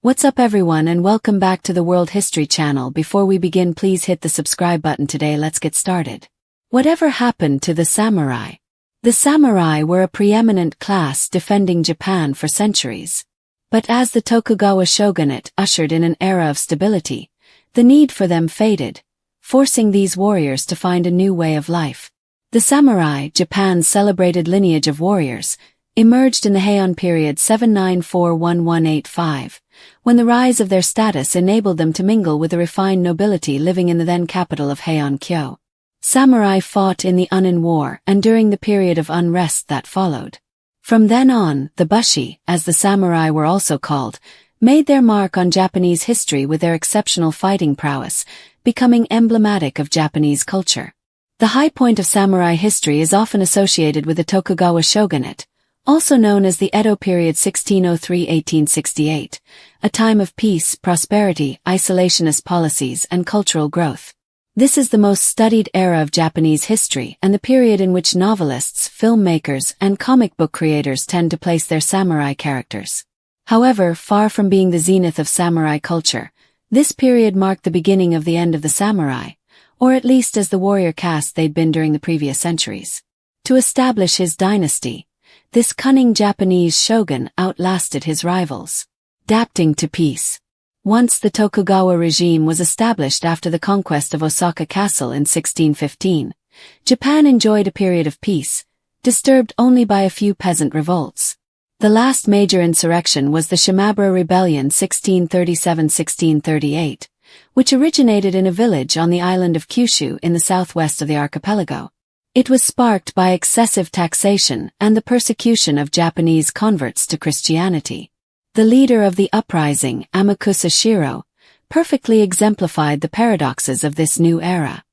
What's up everyone and welcome back to the World History Channel. Before we begin, please hit the subscribe button today. Let's get started. Whatever happened to the samurai? The samurai were a preeminent class defending Japan for centuries. But as the Tokugawa shogunate ushered in an era of stability, the need for them faded, forcing these warriors to find a new way of life. The samurai, Japan's celebrated lineage of warriors, emerged in the Heian period 794–1185, when the rise of their status enabled them to mingle with the refined nobility living in the then capital of Heian-kyo. Samurai fought in the Unin War and during the period of unrest that followed. From then on, the bushi, as the samurai were also called, made their mark on Japanese history with their exceptional fighting prowess, becoming emblematic of Japanese culture. The high point of samurai history is often associated with the Tokugawa shogunate, also known as the Edo period 1603–1868, a time of peace, prosperity, isolationist policies, and cultural growth. This is the most studied era of Japanese history and the period in which novelists, filmmakers, and comic book creators tend to place their samurai characters. However, far from being the zenith of samurai culture, this period marked the beginning of the end of the samurai, or at least as the warrior caste they'd been during the previous centuries. To establish his dynasty, this cunning Japanese shogun outlasted his rivals. Adapting to peace. Once the Tokugawa regime was established after the conquest of Osaka Castle in 1615, Japan enjoyed a period of peace, disturbed only by a few peasant revolts. The last major insurrection was the Shimabara Rebellion 1637–1638, which originated in a village on the island of Kyushu in the southwest of the archipelago. It was sparked by excessive taxation and the persecution of Japanese converts to Christianity. The leader of the uprising, Amakusa Shiro, perfectly exemplified the paradoxes of this new era.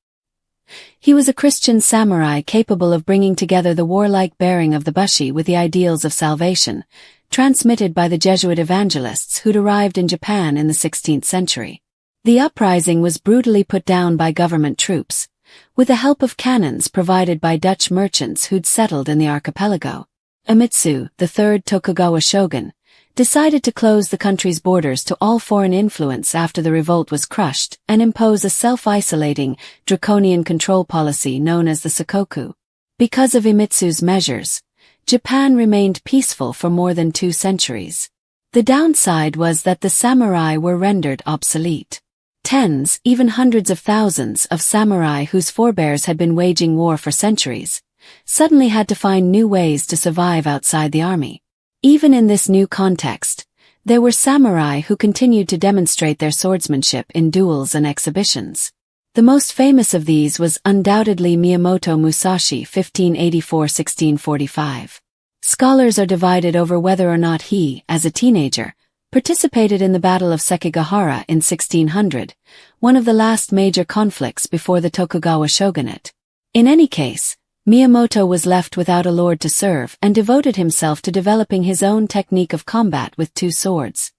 He was a Christian samurai capable of bringing together the warlike bearing of the bushi with the ideals of salvation, transmitted by the Jesuit evangelists who'd arrived in Japan in the 16th century. The uprising was brutally put down by government troops, with the help of cannons provided by Dutch merchants who'd settled in the archipelago. Iemitsu, the third Tokugawa shogun, decided to close the country's borders to all foreign influence after the revolt was crushed and impose a self-isolating, draconian control policy known as the Sakoku. Because of Iemitsu's measures, Japan remained peaceful for more than 2 centuries. The downside was that the samurai were rendered obsolete. Tens, even hundreds of thousands of samurai whose forebears had been waging war for centuries, suddenly had to find new ways to survive outside the army. Even in this new context, there were samurai who continued to demonstrate their swordsmanship in duels and exhibitions. The most famous of these was undoubtedly Miyamoto Musashi (1584–1645). Scholars are divided over whether or not he, as a teenager, participated in the Battle of Sekigahara in 1600, one of the last major conflicts before the Tokugawa shogunate. In any case, Miyamoto was left without a lord to serve and devoted himself to developing his own technique of combat with 2 swords,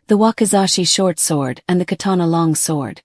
the wakizashi short sword and the katana long sword.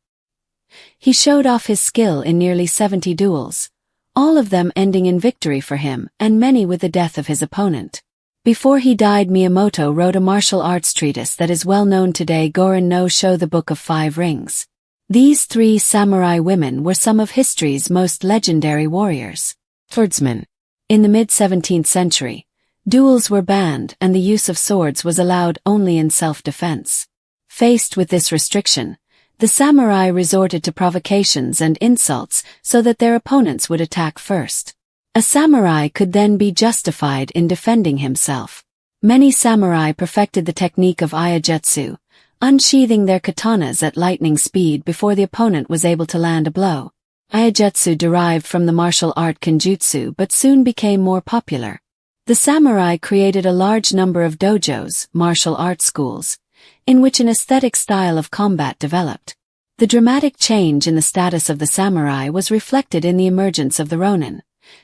He showed off his skill in nearly 70 duels, all of them ending in victory for him and many with the death of his opponent. Before he died, Miyamoto wrote a martial arts treatise that is well known today, Gorin no Sho, the Book of 5 Rings. These 3 samurai women were some of history's most legendary warriors. Swordsmen. In the mid-17th century, duels were banned and the use of swords was allowed only in self-defense. Faced with this restriction, the samurai resorted to provocations and insults so that their opponents would attack first. A samurai could then be justified in defending himself. Many samurai perfected the technique of iajutsu, unsheathing their katanas at lightning speed before the opponent was able to land a blow. Iajutsu derived from the martial art kenjutsu but soon became more popular. The samurai created a large number of dojos, martial arts schools, in which an aesthetic style of combat developed. The dramatic change in the status of the samurai was reflected in the emergence of the ronin.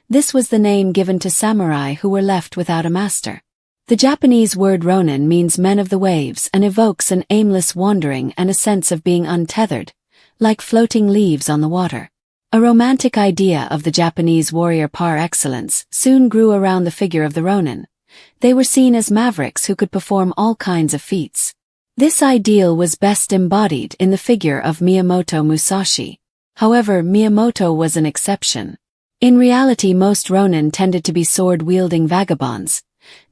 This was the name given to samurai who were left without a master. The Japanese word ronin means men of the waves and evokes an aimless wandering and a sense of being untethered, like floating leaves on the water. A romantic idea of the Japanese warrior par excellence soon grew around the figure of the ronin. They were seen as mavericks who could perform all kinds of feats. This ideal was best embodied in the figure of Miyamoto Musashi. However, Miyamoto was an exception. In reality, most ronin tended to be sword-wielding vagabonds,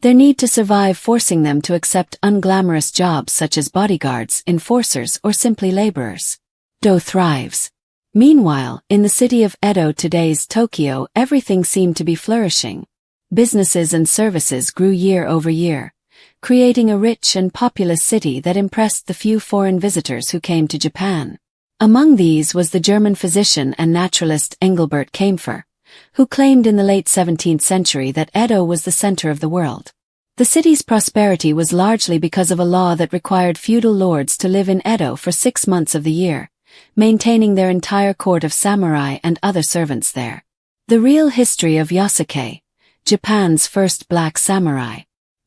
their need to survive forcing them to accept unglamorous jobs such as bodyguards, enforcers, or simply laborers. Edo thrives. Meanwhile, in the city of Edo, today's Tokyo, everything seemed to be flourishing. Businesses and services grew year over year, creating a rich and populous city that impressed the few foreign visitors who came to Japan. Among these was the German physician and naturalist Engelbert Kaempfer, who claimed in the late 17th century that Edo was the center of the world. The city's prosperity was largely because of a law that required feudal lords to live in Edo for 6 months of the year, maintaining their entire court of samurai and other servants there. The real history of Yasuke, Japan's first black samurai.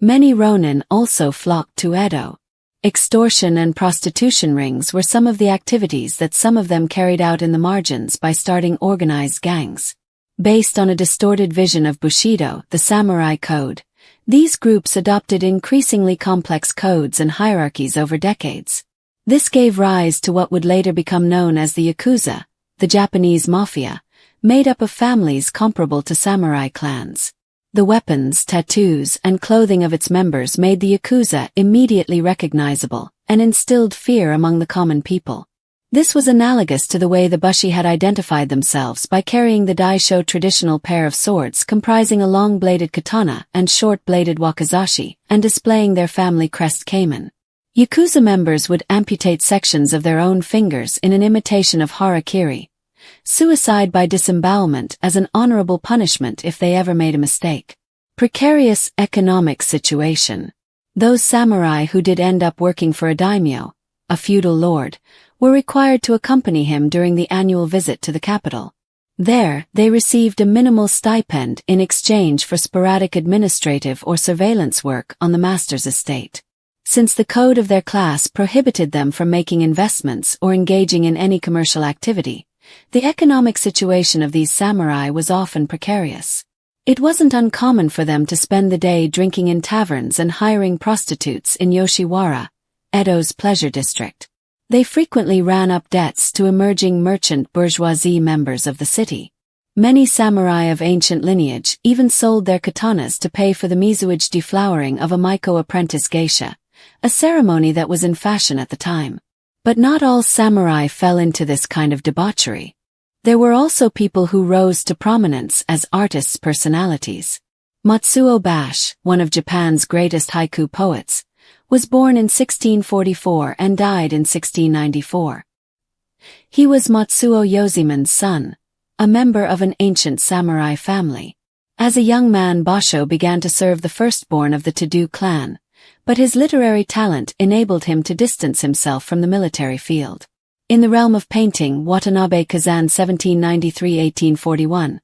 Many ronin also flocked to Edo. Extortion and prostitution rings were some of the activities that some of them carried out in the margins by starting organized gangs. Based on a distorted vision of Bushido, the samurai code, these groups adopted increasingly complex codes and hierarchies over decades. This gave rise to what would later become known as the Yakuza, the Japanese mafia, made up of families comparable to samurai clans. The weapons, tattoos, and clothing of its members made the Yakuza immediately recognizable and instilled fear among the common people. This was analogous to the way the Bushi had identified themselves by carrying the Daisho traditional pair of swords comprising a long-bladed katana and short-bladed wakizashi, and displaying their family crest caiman. Yakuza members would amputate sections of their own fingers in an imitation of harakiri, suicide by disembowelment, as an honorable punishment if they ever made a mistake. Precarious economic situation. Those samurai who did end up working for a daimyo, a feudal lord, were required to accompany him during the annual visit to the capital. There, they received a minimal stipend in exchange for sporadic administrative or surveillance work on the master's estate. Since the code of their class prohibited them from making investments or engaging in any commercial activity, the economic situation of these samurai was often precarious. It wasn't uncommon for them to spend the day drinking in taverns and hiring prostitutes in Yoshiwara, Edo's pleasure district. They frequently ran up debts to emerging merchant bourgeoisie members of the city. Many samurai of ancient lineage even sold their katanas to pay for the mizuage deflowering of a Maiko apprentice geisha, a ceremony that was in fashion at the time. But not all samurai fell into this kind of debauchery. There were also people who rose to prominence as artists' personalities. Matsuo Bash, one of Japan's greatest haiku poets, was born in 1644 and died in 1694. He was Matsuo Yoziman's son, a member of an ancient samurai family. As a young man, Basho began to serve the firstborn of the Todu clan, but his literary talent enabled him to distance himself from the military field. In the realm of painting, Watanabe Kazan 1793–1841,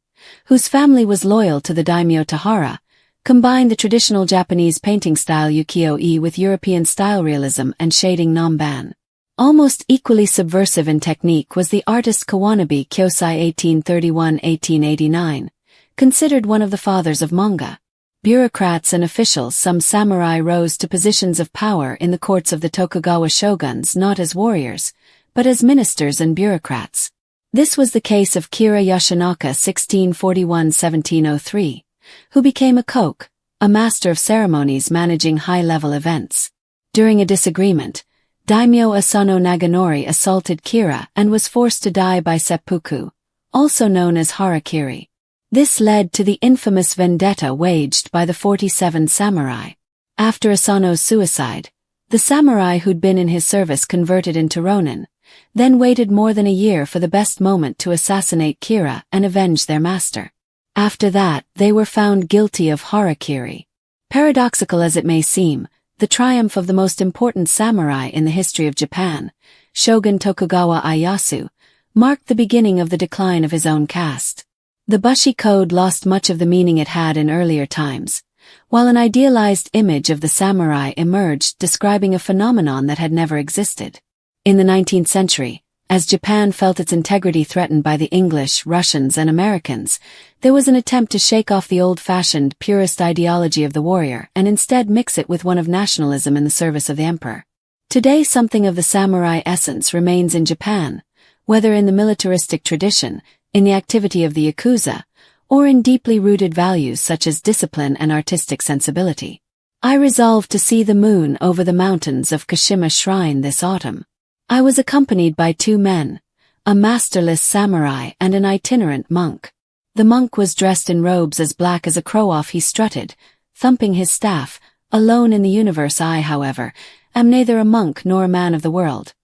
whose family was loyal to the daimyo Tahara, combined the traditional Japanese painting style ukiyo-e with European style realism and shading namban. Almost equally subversive in technique was the artist Kawanabe Kyosai 1831–1889, considered one of the fathers of manga. Bureaucrats and officials, some samurai rose to positions of power in the courts of the Tokugawa shoguns not as warriors, but as ministers and bureaucrats. This was the case of Kira Yoshinaka 1641–1703, who became a koke, a master of ceremonies managing high-level events. During a disagreement, Daimyo Asano Naganori assaulted Kira and was forced to die by seppuku, also known as harakiri. This led to the infamous vendetta waged by the 47 samurai. After Asano's suicide, the samurai who'd been in his service converted into ronin, then waited more than a year for the best moment to assassinate Kira and avenge their master. After that, they were found guilty of harakiri. Paradoxical as it may seem, the triumph of the most important samurai in the history of Japan, Shogun Tokugawa Ieyasu, marked the beginning of the decline of his own caste. The Bushi Code lost much of the meaning it had in earlier times, while an idealized image of the samurai emerged describing a phenomenon that had never existed. In the 19th century, as Japan felt its integrity threatened by the English, Russians, and Americans, there was an attempt to shake off the old-fashioned, purist ideology of the warrior and instead mix it with one of nationalism in the service of the emperor. Today something of the samurai essence remains in Japan, whether in the militaristic tradition, in the activity of the yakuza, or in deeply rooted values such as discipline and artistic sensibility. I resolved to see the moon over the mountains of Kashima Shrine this autumn. I was accompanied by 2 men, a masterless samurai and an itinerant monk. The monk was dressed in robes as black as a crow-off he strutted, thumping his staff. Alone in the universe I, however, am neither a monk nor a man of the world.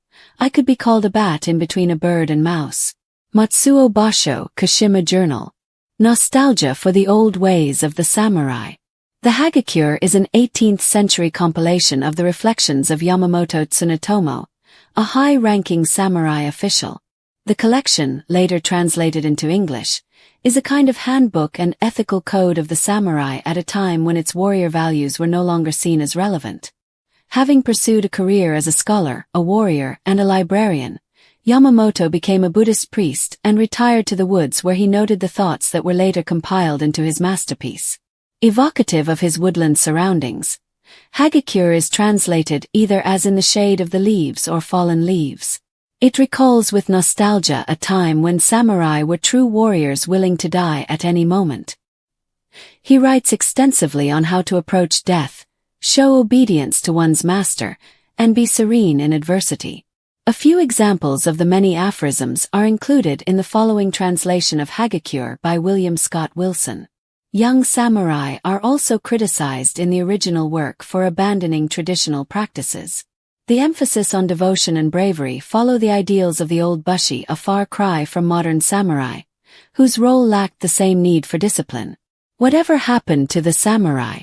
I could be called a bat in between a bird and mouse. Matsuo Basho, Kashima Journal. Nostalgia for the old ways of the samurai. The Hagakure is an 18th-century compilation of the reflections of Yamamoto Tsunetomo, a high-ranking samurai official. The collection, later translated into English, is a kind of handbook and ethical code of the samurai at a time when its warrior values were no longer seen as relevant. Having pursued a career as a scholar, a warrior, and a librarian, Yamamoto became a Buddhist priest and retired to the woods where he noted the thoughts that were later compiled into his masterpiece. Evocative of his woodland surroundings, Hagakure is translated either as In the Shade of the Leaves or Fallen Leaves. It recalls with nostalgia a time when samurai were true warriors willing to die at any moment. He writes extensively on how to approach death, show obedience to one's master, and be serene in adversity. A few examples of the many aphorisms are included in the following translation of Hagakure by William Scott Wilson. Young samurai are also criticized in the original work for abandoning traditional practices. The emphasis on devotion and bravery follow the ideals of the old bushi, a far cry from modern samurai, whose role lacked the same need for discipline. Whatever happened to the samurai?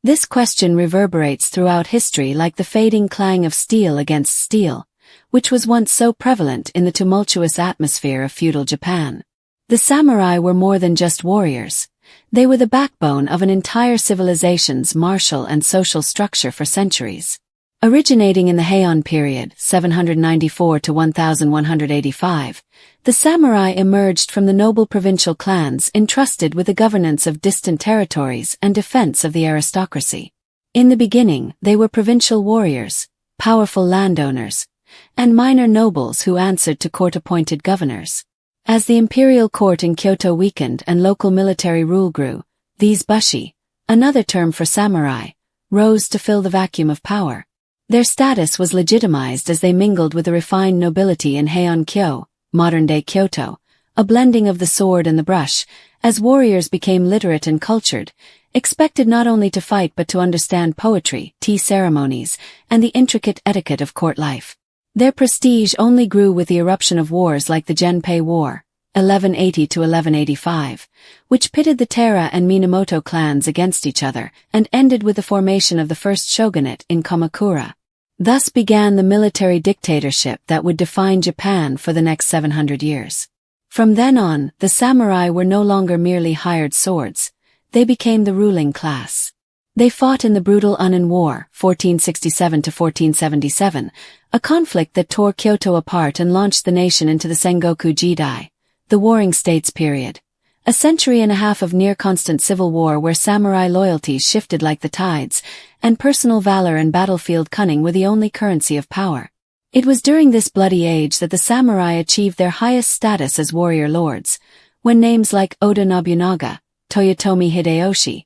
This question reverberates throughout history like the fading clang of steel against steel, which was once so prevalent in the tumultuous atmosphere of feudal Japan. The samurai were more than just warriors. They were the backbone of an entire civilization's martial and social structure for centuries. Originating in the Heian period, 794 to 1185, the samurai emerged from the noble provincial clans entrusted with the governance of distant territories and defense of the aristocracy. In the beginning, they were provincial warriors, powerful landowners, and minor nobles who answered to court-appointed governors. As the imperial court in Kyoto weakened and local military rule grew, these bushi, another term for samurai, rose to fill the vacuum of power. Their status was legitimized as they mingled with the refined nobility in Heian-kyo, modern-day Kyoto, a blending of the sword and the brush, as warriors became literate and cultured, expected not only to fight but to understand poetry, tea ceremonies, and the intricate etiquette of court life. Their prestige only grew with the eruption of wars like the Genpei War, 1180 to 1185, which pitted the Taira and Minamoto clans against each other and ended with the formation of the first shogunate in Kamakura. Thus began the military dictatorship that would define Japan for the next 700 years. From then on, the samurai were no longer merely hired swords. They became the ruling class. They fought in the brutal Unin War, 1467 to 1477, a conflict that tore Kyoto apart and launched the nation into the Sengoku Jidai, the Warring States period. A century and a half of near-constant civil war where samurai loyalties shifted like the tides, and personal valor and battlefield cunning were the only currency of power. It was during this bloody age that the samurai achieved their highest status as warrior lords, when names like Oda Nobunaga, Toyotomi Hideyoshi,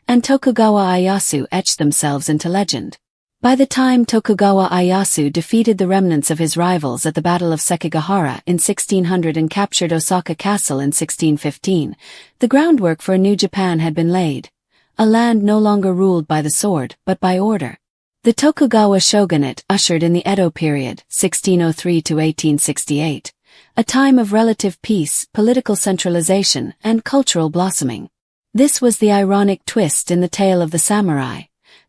and Tokugawa Ieyasu etched themselves into legend. By the time Tokugawa Ieyasu defeated the remnants of his rivals at the Battle of Sekigahara in 1600 and captured Osaka Castle in 1615, the groundwork for a new Japan had been laid, a land no longer ruled by the sword but by order. The Tokugawa shogunate ushered in the Edo period, 1603 to 1868, a time of relative peace, political centralization, and cultural blossoming. This was the ironic twist in the tale of the samurai.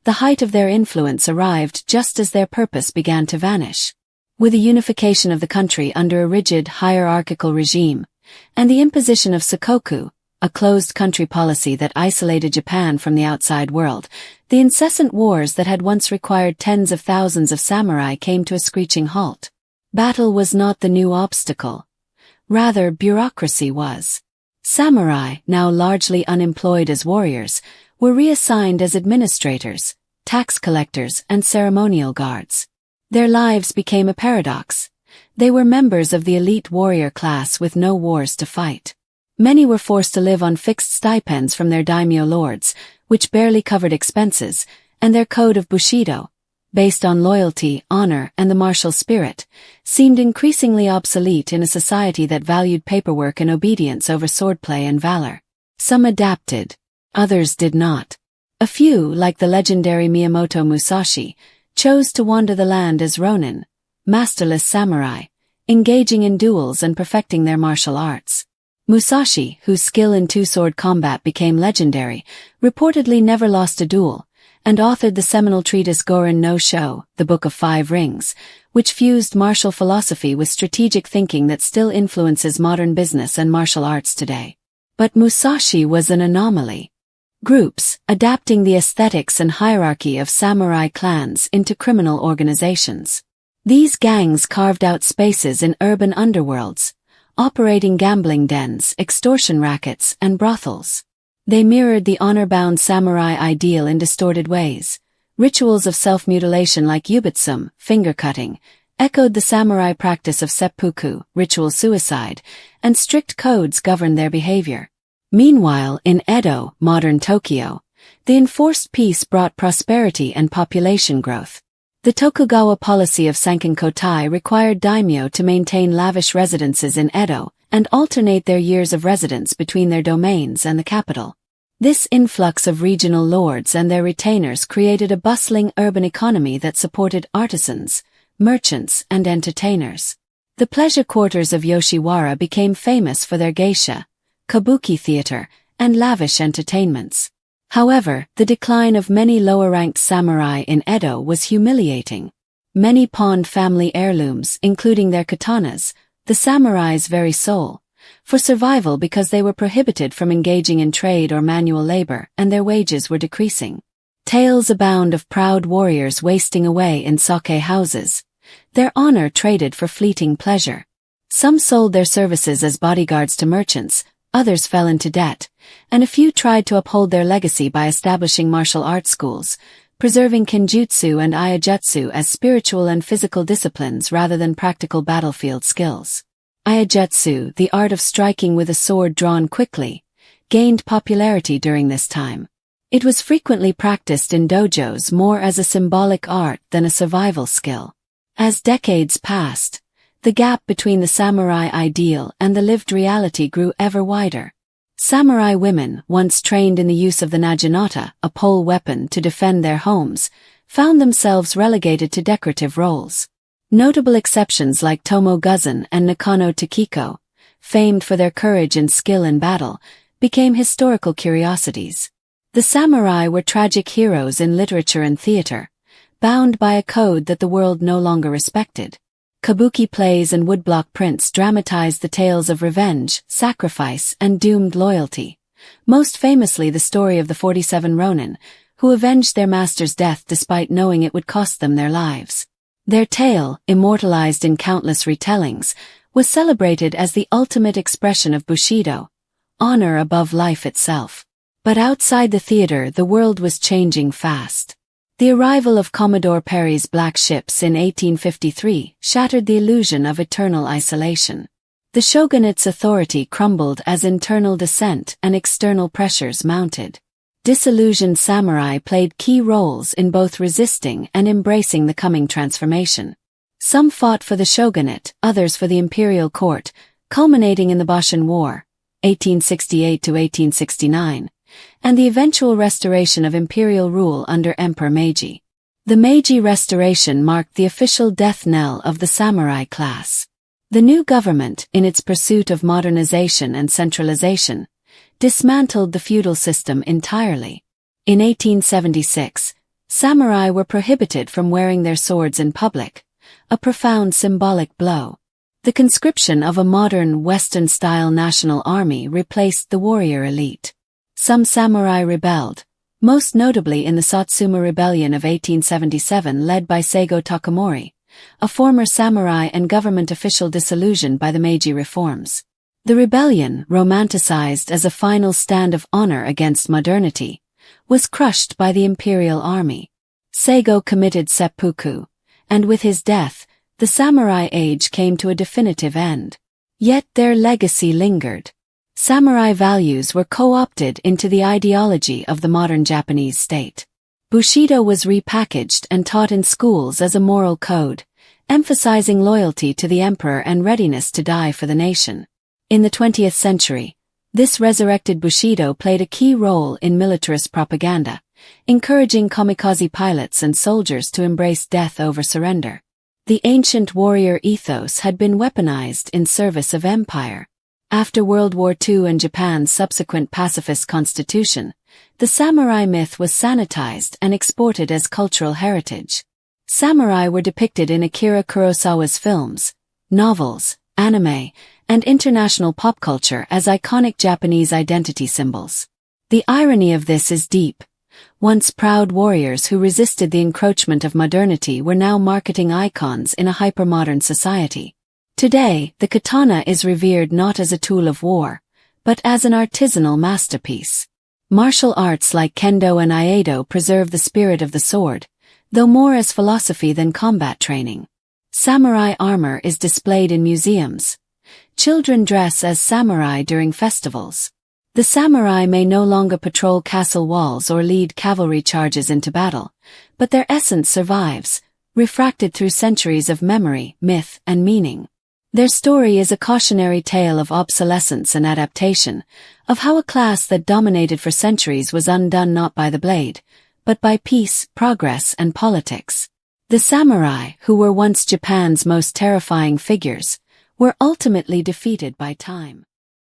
The height of their influence arrived just as their purpose began to vanish. With the unification of the country under a rigid hierarchical regime, and the imposition of Sakoku, a closed country policy that isolated Japan from the outside world, the incessant wars that had once required tens of thousands of samurai came to a screeching halt. Battle was not the new obstacle. Rather, bureaucracy was. Samurai, now largely unemployed as warriors, were reassigned as administrators, tax collectors, and ceremonial guards. Their lives became a paradox. They were members of the elite warrior class with no wars to fight. Many were forced to live on fixed stipends from their daimyo lords, which barely covered expenses, and their code of Bushido, based on loyalty, honor, and the martial spirit, seemed increasingly obsolete in a society that valued paperwork and obedience over swordplay and valor. Some adapted. Others did not. A few, like the legendary Miyamoto Musashi, chose to wander the land as ronin, masterless samurai, engaging in duels and perfecting their martial arts. Musashi, whose skill in two-sword combat became legendary, reportedly never lost a duel, and authored the seminal treatise Gorin no Sho, the Book of Five Rings, which fused martial philosophy with strategic thinking that still influences modern business and martial arts today. But Musashi was an anomaly. Groups, adapting the aesthetics and hierarchy of samurai clans into criminal organizations. These gangs carved out spaces in urban underworlds, operating gambling dens, extortion rackets, and brothels. They mirrored the honor-bound samurai ideal in distorted ways. Rituals of self-mutilation like yubitsum, finger-cutting, echoed the samurai practice of seppuku, ritual suicide, and strict codes governed their behavior. Meanwhile, in Edo, modern Tokyo, the enforced peace brought prosperity and population growth. The Tokugawa policy of Sankenkotai required daimyo to maintain lavish residences in Edo and alternate their years of residence between their domains and the capital. This influx of regional lords and their retainers created a bustling urban economy that supported artisans, merchants, and entertainers. The pleasure quarters of Yoshiwara became famous for their geisha, kabuki theater, and lavish entertainments. However, the decline of many lower-ranked samurai in Edo was humiliating. Many pawned family heirlooms, including their katanas, the samurai's very soul, for survival because they were prohibited from engaging in trade or manual labor, and their wages were decreasing. Tales abound of proud warriors wasting away in sake houses, their honor traded for fleeting pleasure. Some sold their services as bodyguards to merchants, others fell into debt, and a few tried to uphold their legacy by establishing martial arts schools, preserving kenjutsu and iajutsu as spiritual and physical disciplines rather than practical battlefield skills. Iajutsu, the art of striking with a sword drawn quickly, gained popularity during this time. It was frequently practiced in dojos more as a symbolic art than a survival skill. As decades passed, the gap between the samurai ideal and the lived reality grew ever wider. Samurai women, once trained in the use of the naginata, a pole weapon to defend their homes, found themselves relegated to decorative roles. Notable exceptions like Tomo Guzan and Nakano Takiko, famed for their courage and skill in battle, became historical curiosities. The samurai were tragic heroes in literature and theater, bound by a code that the world no longer respected. Kabuki plays and woodblock prints dramatized the tales of revenge, sacrifice, and doomed loyalty. Most famously the story of the 47 Ronin, who avenged their master's death despite knowing it would cost them their lives. Their tale, immortalized in countless retellings, was celebrated as the ultimate expression of Bushido, honor above life itself. But outside the theater the world was changing fast. The arrival of Commodore Perry's black ships in 1853 shattered the illusion of eternal isolation. The shogunate's authority crumbled as internal dissent and external pressures mounted. Disillusioned samurai played key roles in both resisting and embracing the coming transformation. Some fought for the shogunate, others for the imperial court, culminating in the Boshin War, 1868 to 1869. And the eventual restoration of imperial rule under Emperor Meiji. The Meiji Restoration marked the official death knell of the samurai class. The new government, in its pursuit of modernization and centralization, dismantled the feudal system entirely. In 1876, samurai were prohibited from wearing their swords in public, a profound symbolic blow. The conscription of a modern Western-style national army replaced the warrior elite. Some samurai rebelled, most notably in the Satsuma Rebellion of 1877 led by Seigo Takamori, a former samurai and government official disillusioned by the Meiji reforms. The rebellion, romanticized as a final stand of honor against modernity, was crushed by the imperial army. Seigo committed seppuku, and with his death, the samurai age came to a definitive end. Yet their legacy lingered. Samurai values were co-opted into the ideology of the modern Japanese state. Bushido was repackaged and taught in schools as a moral code, emphasizing loyalty to the emperor and readiness to die for the nation. In the 20th century, this resurrected Bushido played a key role in militarist propaganda, encouraging kamikaze pilots and soldiers to embrace death over surrender. The ancient warrior ethos had been weaponized in service of empire. After World War II and Japan's subsequent pacifist constitution, the samurai myth was sanitized and exported as cultural heritage. Samurai were depicted in Akira Kurosawa's films, novels, anime, and international pop culture as iconic Japanese identity symbols. The irony of this is deep. Once proud warriors who resisted the encroachment of modernity were now marketing icons in a hypermodern society. Today, the katana is revered not as a tool of war, but as an artisanal masterpiece. Martial arts like kendo and aikido preserve the spirit of the sword, though more as philosophy than combat training. Samurai armor is displayed in museums. Children dress as samurai during festivals. The samurai may no longer patrol castle walls or lead cavalry charges into battle, but their essence survives, refracted through centuries of memory, myth, and meaning. Their story is a cautionary tale of obsolescence and adaptation, of how a class that dominated for centuries was undone not by the blade, but by peace, progress, and politics. The samurai, who were once Japan's most terrifying figures, were ultimately defeated by time.